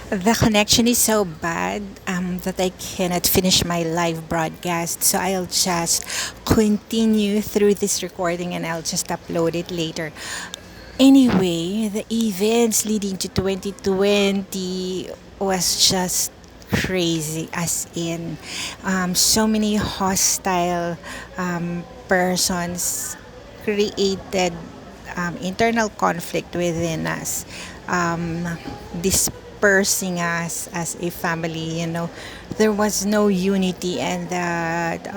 The connection is so bad that I cannot finish my live broadcast. So I'll just continue through this recording and I'll just upload it later. Anyway, the events leading to 2020 was just crazy, as in, so many hostile persons created internal conflict within us, dispersing us as a family. There was no unity, and that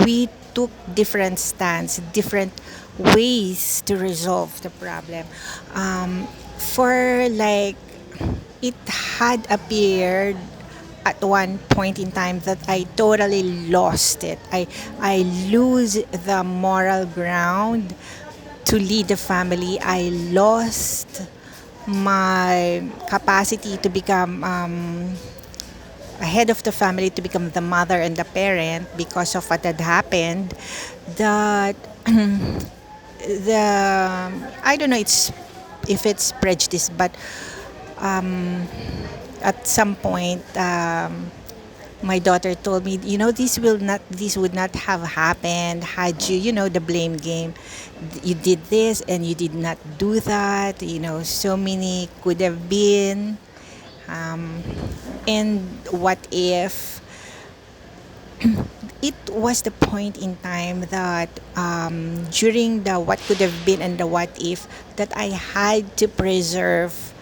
we took different stands, different ways to resolve the problem. For like, it had appeared at one point in time that I totally lost it. I lose the moral ground to lead the family. I lost my capacity to become a head of the family, to become the mother and the parent because of what had happened. That the I don't know it's if it's prejudice, but at some point, my daughter told me, this would not have happened had you, the blame game. You did this and you did not do that. So many could have been. And what if it was the point in time that, during the what could have been and the what if, that I had to preserve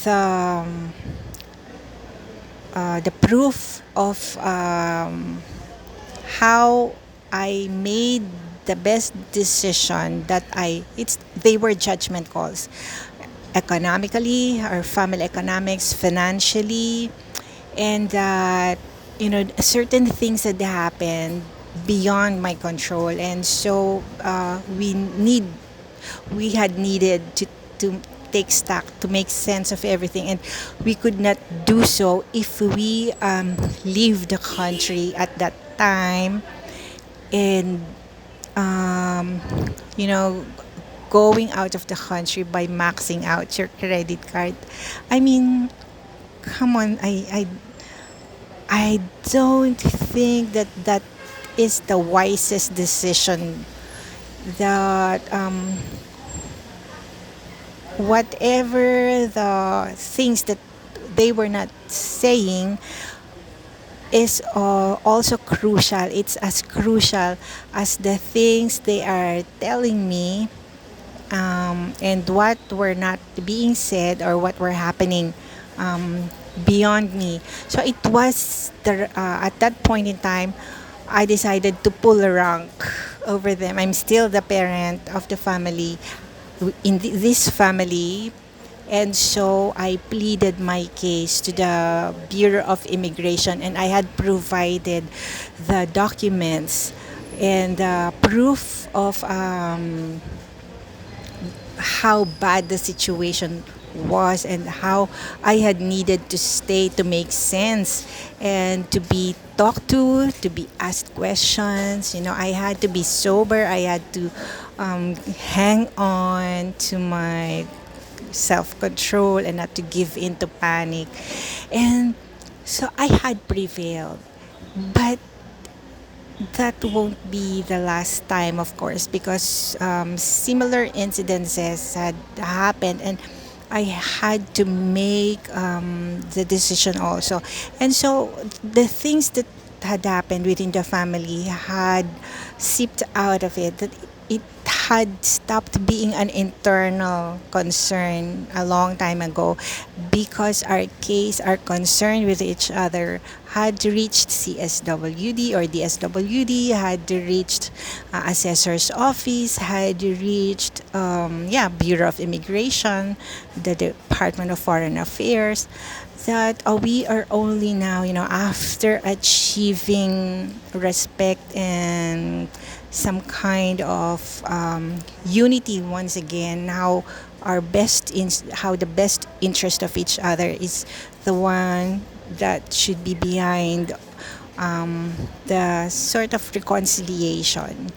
the the proof of how I made the best decision. That I it's they were judgment calls, economically, or family economics, financially, and that, certain things had happened beyond my control. And so we had needed to take stock, to make sense of everything, and we could not do so if we leave the country at that time. And um, you know going out of the country by maxing out your credit card. I mean, come on. I don't think that that is the wisest decision. That whatever the things that they were not saying is also crucial. It's as crucial as the things they are telling me, and what were not being said, or what were happening beyond me. So it was at that point in time, I decided to pull a rank over them. I'm still the parent of the family, in this family. And so I pleaded my case to the Bureau of Immigration, and I had provided the documents and the proof of how bad the situation was, and how I had needed to stay to make sense, and to be talked to be asked questions. I had to be sober. I had to hang on to my self control and not to give in to panic. And so I had prevailed. But that won't be the last time, of course, because similar incidences had happened, and I had to make the decision also. And so the things that had happened within the family had seeped out of it, that it had stopped being an internal concern a long time ago, because our concern with each other had reached CSWD, or DSWD, had reached assessor's office, had reached, Bureau of Immigration, the Department of Foreign Affairs. That we are only now, after achieving respect and some kind of unity once again, how the best interest of each other is the one that should be behind the sort of reconciliation,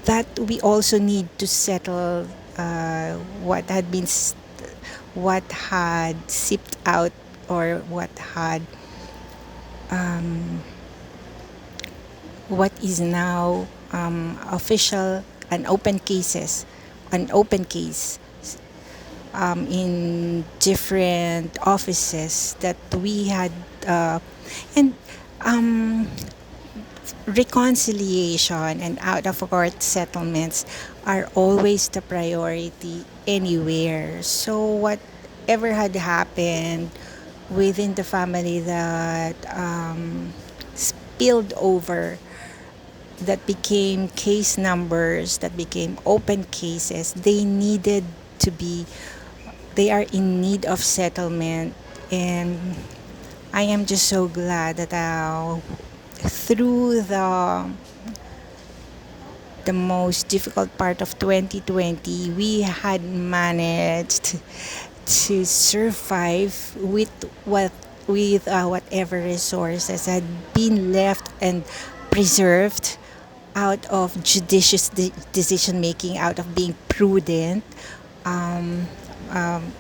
that we also need to settle what had been what had seeped out, or what is now official, an open case in different offices that we had, and um, reconciliation and out of court settlements are always the priority anywhere. So whatever had happened within the family that spilled over, that became case numbers, that became open cases, they are in need of settlement. And I am just so glad that through the most difficult part of 2020, we had managed to survive with whatever resources had been left and preserved out of judicious decision making, out of being prudent,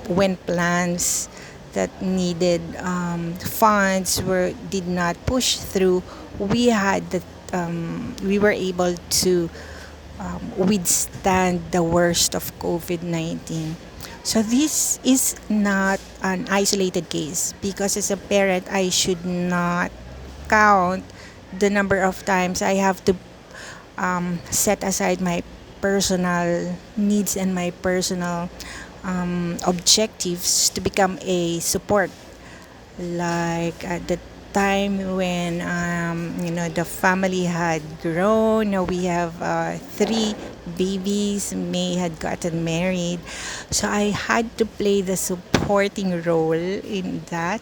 when plans that needed funds did not push through. We were able to withstand the worst of COVID-19. So this is not an isolated case, because as a parent, I should not count the number of times I have to set aside my personal needs and my personal objectives to become a support. Like at the time when the family had grown. Now we have three babies. May had gotten married, so I had to play the supporting role in that.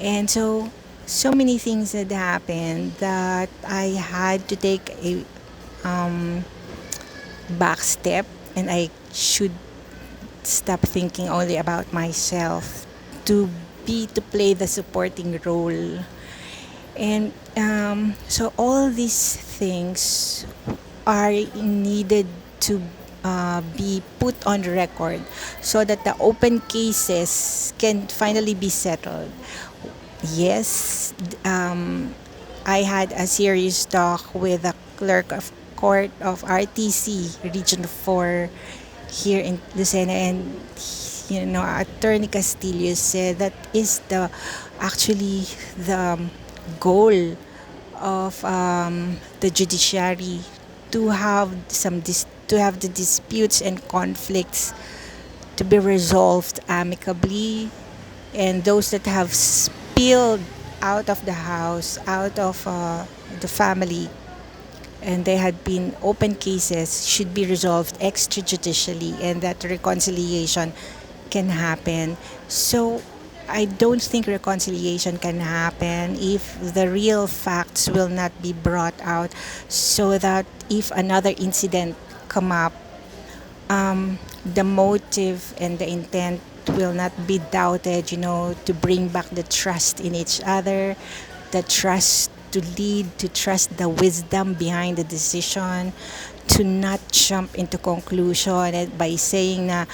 And so many things had happened that I had to take a back step, and I should stop thinking only about myself to to play the supporting role. And so all these things are needed to be put on record so that the open cases can finally be settled. Yes, I had a serious talk with the clerk of court of RTC Region 4 here in Lucena, and Attorney Castillo said that is the actually the goal of the judiciary, to have to have the disputes and conflicts to be resolved amicably, and those that have spilled out of the house, out of the family, and there had been open cases, should be resolved extrajudicially, and that reconciliation can happen. So I don't think reconciliation can happen if the real facts will not be brought out, so that if another incident come up, the motive and the intent will not be doubted, to bring back the trust in each other, the trust to lead, to trust the wisdom behind the decision, to not jump into conclusion by saying na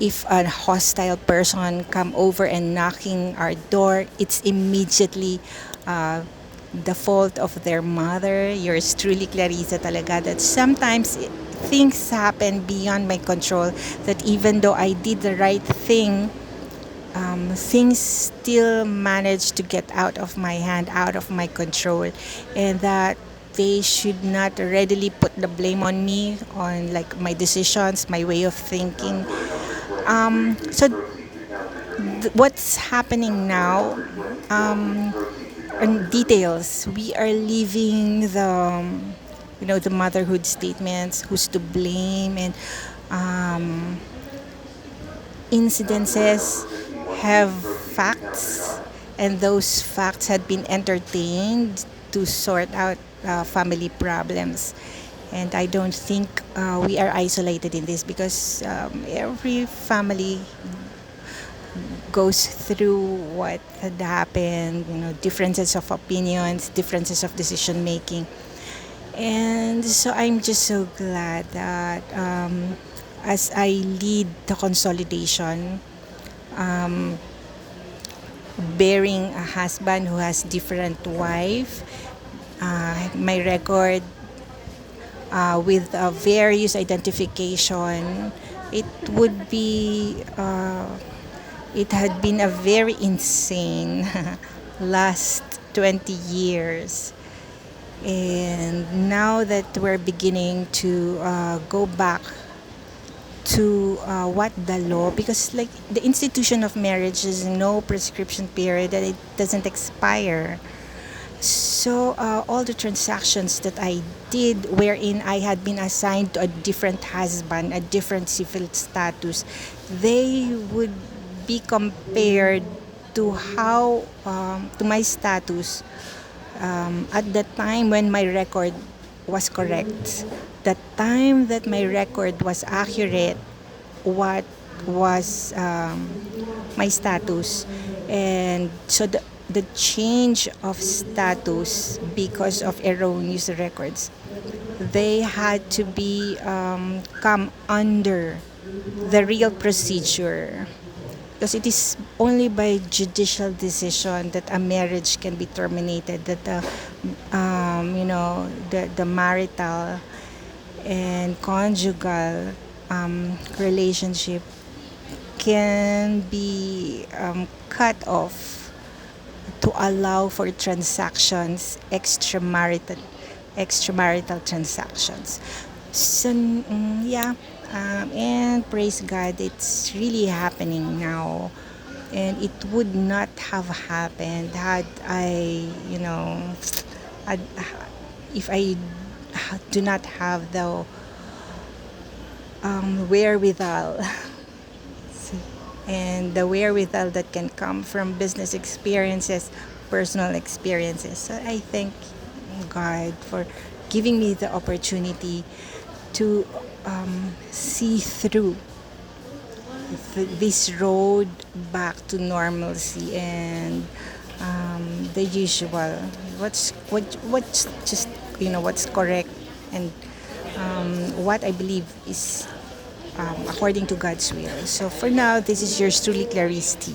if a hostile person come over and knocking our door, it's immediately the fault of their mother. Yours truly, Clarissa, talaga, that sometimes things happen beyond my control, that even though I did the right thing, things still manage to get out of my hand, out of my control, and that they should not readily put the blame on me, on like my decisions, my way of thinking. So what's happening now? In details, we are leaving the motherhood statements, who's to blame, and incidences have facts, and those facts had been entertained to sort out family problems. And I don't think we are isolated in this, because every family goes through what had happened, differences of opinions, differences of decision making. And so I'm just so glad that as I lead the consolidation, bearing a husband who has different wife. My record with various identification, it would be it had been a very insane last 20 years. And now that we're beginning to go back to what the law, because like the institution of marriage is no prescription period, that it doesn't expire. So all the transactions that I did wherein I had been assigned to a different husband, a different civil status, they would be compared to how to my status at the time when my record was correct. The time that my record was accurate, what was my status, and so the change of status because of erroneous records, they had to be come under the real procedure, because it is only by judicial decision that a marriage can be terminated, that the marital and conjugal relationship can be cut off to allow for transactions, extramarital transactions. So yeah, and praise God, it's really happening now, and it would not have happened had I, had, if I do not have the wherewithal and the wherewithal that can come from business experiences, personal experiences. So I thank God for giving me the opportunity to see through this road back to normalcy and the usual. What's just what's correct, and what I believe is according to God's will. So for now, this is yours truly, Clarice T.